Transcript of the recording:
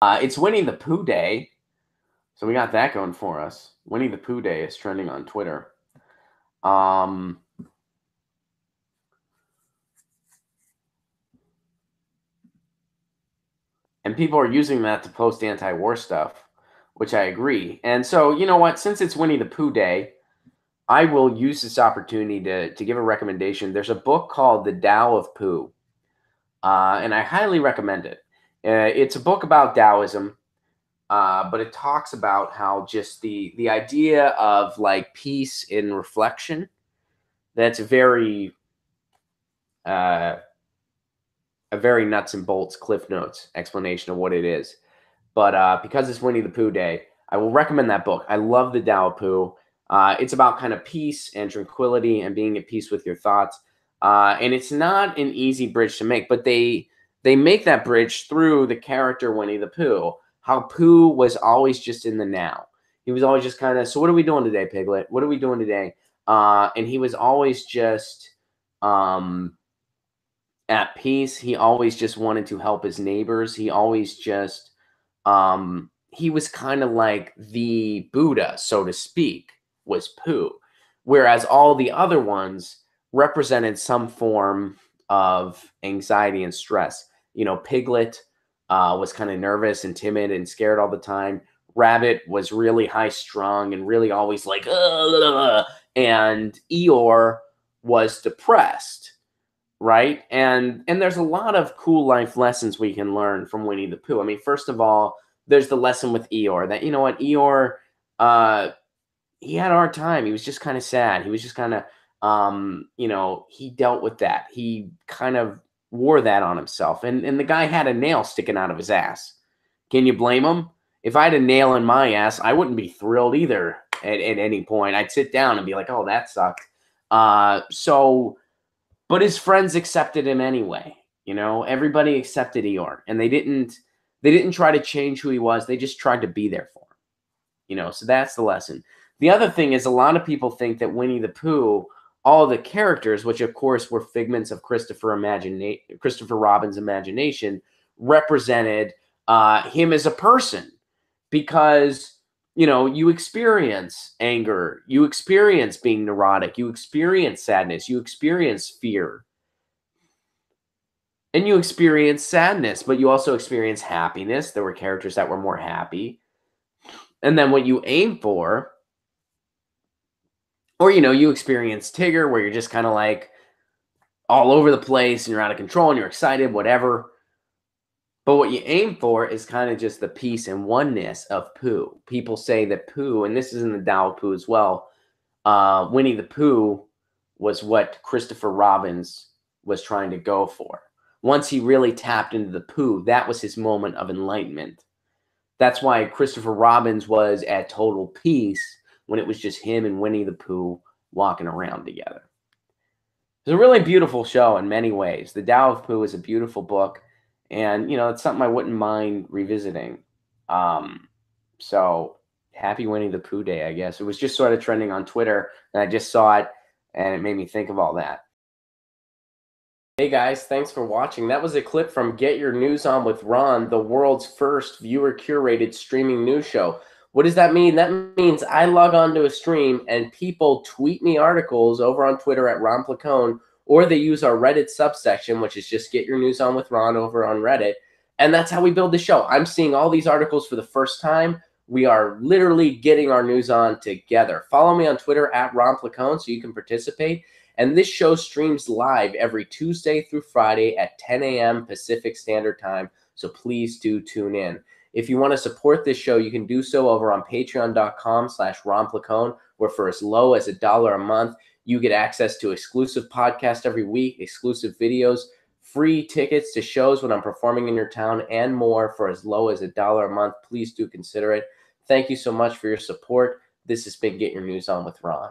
It's Winnie the Pooh Day, so we got that going for us. Winnie the Pooh Day is trending on Twitter. And people are using that to post anti-war stuff, which I agree. And so, you know what? Since it's Winnie the Pooh Day, I will use this opportunity to give a recommendation. There's a book called The Tao of Pooh, and I highly recommend it. It's a book about Taoism. But it talks about how just the idea of like peace in reflection, that's a very nuts and bolts Cliff Notes explanation of what it is. But because it's Winnie the Pooh Day, I will recommend that book. I love the Tao of Pooh. It's about kind of peace and tranquility and being at peace with your thoughts. And it's not an easy bridge to make, but they make that bridge through the character Winnie the Pooh. How Pooh was always just in the now. He was always just kind of, so what are we doing today, Piglet? What are we doing today? And he was always just at peace. He always just wanted to help his neighbors. He always just, he was kind of like the Buddha, so to speak, was Pooh. Whereas all the other ones represented some form of anxiety and stress. You know, Piglet was kind of nervous and timid and scared all the time. Rabbit was really high strung and really always like, ugh. And Eeyore was depressed, right? And there's a lot of cool life lessons we can learn from Winnie the Pooh. I mean, first of all, there's the lesson with Eeyore that, you know what, Eeyore, he had a hard time. He was just kind of sad. He was just kind of, you know, he dealt with that. He kind of wore that on himself. And the guy had a nail sticking out of his ass. Can you blame him? If I had a nail in my ass, I wouldn't be thrilled either at any point. I'd sit down and be like, oh, that sucked. But his friends accepted him anyway. You know, everybody accepted Eeyore, and they didn't try to change who he was. They just tried to be there for him. You know, so that's the lesson. The other thing is a lot of people think that Winnie the Pooh, all the characters, which of course were figments of Christopher Robin's imagination, represented him as a person, because, you know, you experience anger, you experience being neurotic, you experience sadness, you experience fear, and you experience sadness, but you also experience happiness. There were characters that were more happy. And then what you aim for, or, you know, you experience Tigger, where you're just kind of like all over the place and you're out of control and you're excited, whatever. But what you aim for is kind of just the peace and oneness of Pooh. People say that Pooh, and this is in the Tao of Pooh as well, Winnie the Pooh was what Christopher Robins was trying to go for. Once he really tapped into the Pooh, that was his moment of enlightenment. That's why Christopher Robins was at total peace when it was just him and Winnie the Pooh walking around together. It's a really beautiful show in many ways. The Tao of Pooh is a beautiful book, and, you know, it's something I wouldn't mind revisiting. So happy Winnie the Pooh Day, I guess. It was just sort of trending on Twitter, and I just saw it, and it made me think of all that. Hey guys, thanks for watching. That was a clip from Get Your News On with Ron, the world's first viewer-curated streaming news show. What does that mean? That means I log on to a stream and people tweet me articles over on Twitter at Ron Placone, or they use our Reddit subsection, which is just Get Your News On with Ron over on Reddit. And that's how we build the show. I'm seeing all these articles for the first time. We are literally getting our news on together. Follow me on Twitter at Ron Placone so you can participate. And this show streams live every Tuesday through Friday at 10 a.m. Pacific Standard Time. So please do tune in. If you want to support this show, you can do so over on patreon.com/Ron Placone, where for as low as $1 a month, you get access to exclusive podcasts every week, exclusive videos, free tickets to shows when I'm performing in your town, and more for as low as $1 a month. Please do consider it. Thank you so much for your support. This has been Get Your News On with Ron.